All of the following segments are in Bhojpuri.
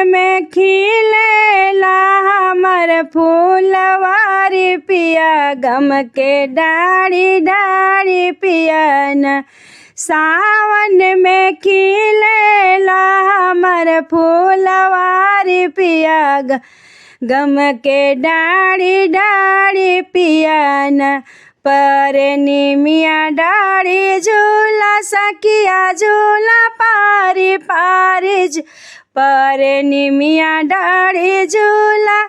में खिलेला हमर फूलवारी पिया, गम के डाढ़ी डाढ़ी पिया न। सावन में खिलेला हमर फूलवारी पिया, गम के डाढ़ी डाढ़ी पिया न। पर निमिया डाढ़ी झूला सखिया झूला पारी पारी, पर निमिया डाढ़ी झूला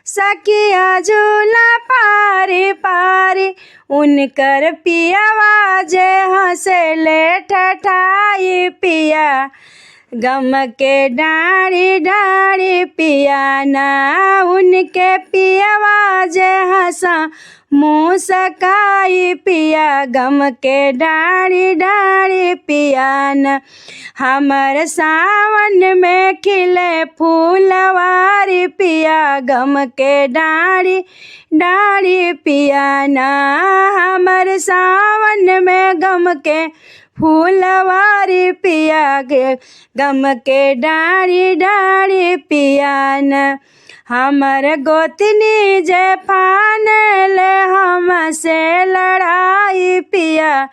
सखिया झूला पारी पारी। उनकर पियावा जे हंसले ठठाई पिया, गम के डाढ़ी डाढ़ी पिया ना। उनके पियावा जे हंसा मुस्काई पिया, गम के डाढ़ी डाढ़ी पिया न। हमर सावन में खिले फूलवारी पिया, गम के डाढ़ी डाढ़ी पिया ना। हमर सावन में गम के फूलवारी पिया, गम के डाढ़ी डाढ़ी पिया न। हमर गोतनी जे फानल हमसे लड़ाई पिया,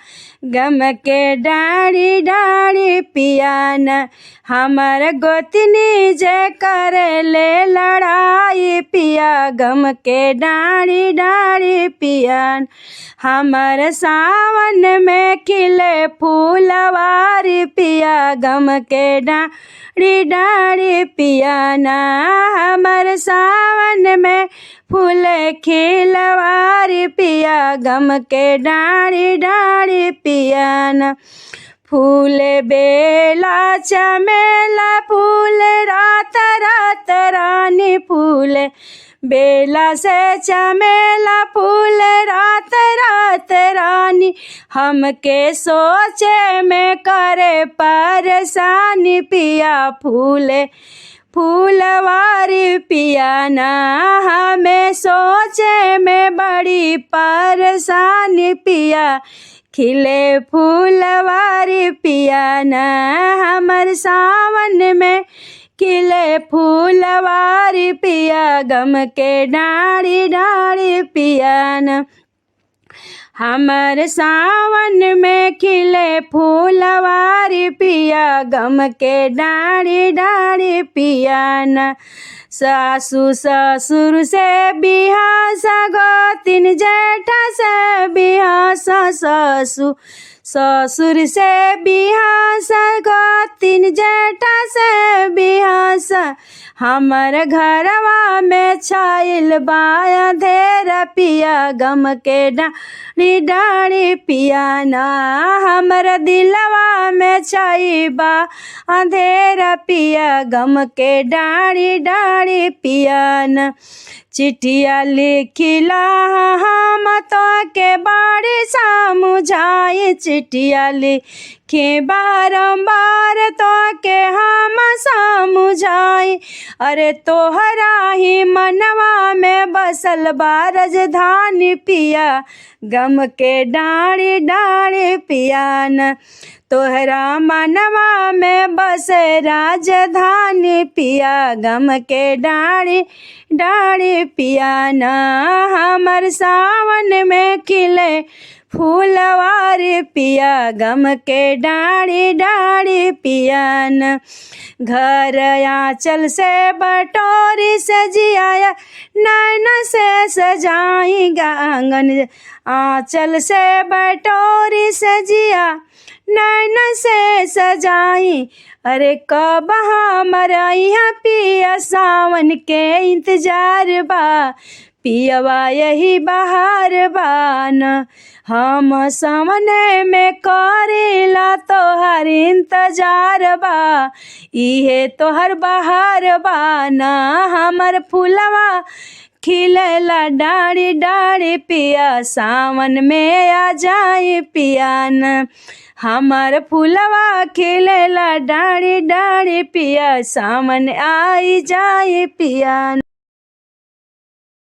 गम के डाढ़ी डाढ़ी पिया न। हमर गोतनी जे करले लड़ाई पिया, गम के डाढ़ी डाढ़ी पिया न। हमर सावन में खिले फूलवारी पिया, गम के डाढ़ी डाढ़ी पिया ना। हमर सावन में फूल खिलवारी पिया, गम के डाढ़ी डाढ़ी पिया न। फूल बेला चमेला फूल रात रात रानी, फूल बेला से चमेला फूल रात रात रानी। हमके सोचे में करे परेशानी पिया, फूल फूलवारी पिया ना। हमें सोचे में बड़ी परेशानी पिया, खिले फूलवारी पिया ना। हमर सावन में खिले फूलवारी पिया, गम के डाढ़ी डाढ़ी पिया न। हमर सावन में खिले फूलवारी पिया, गम के डाढ़ी डाढ़ी पिया न। सासु ससुर से बिहास गोतिन जेठा से बिहास, सासु ससुर से बिहास गोतिन जेठा से बिहास। हमर घरवा में छाइल बाया धेर पिया, गम के डाढ़ी डाढ़ी पिया ना। हमर दिलवा में छाई बा अंधेर पिया, गम के डाढ़ी डाढ़ी पिया न। चिट्ठिया लिखिला हम तो के बाड़ी समझाई, चिट्ठिया लिखे बारंबार तो के हम समझाई। अरे तोहरा ही मनवा में बसल बा राजधानी पिया, गम के डाढ़ी डाढ़ी पिया न। तोहरा मनवा में बसे राजधानी पिया, गम के डाढ़ी डाढ़ी पिया न। हमर सावन में खिले फूलवारी पिया, गम के डाढ़ी डाढ़ी पिया न। घर आंचल से बटोरी सजिया, नैन से सजाएगा आंगन। आंचल से बटोरी सजिया, नैन से सजाई। अरे कब हमारा यहाँ पिया सावन के इंतजार बा, पियवा यही बहार बान। हम सावन में करेला तोहर इंतजार बा, इहे तोहर बहार बाना। हमर फूलवा खिलेला डाढ़ी डाढ़ी पिया, सावन में आ जाए पियान। हमार फूलवा खिलेला डाढ़ी डाढ़ी पिया, सावन आई जाए पियान।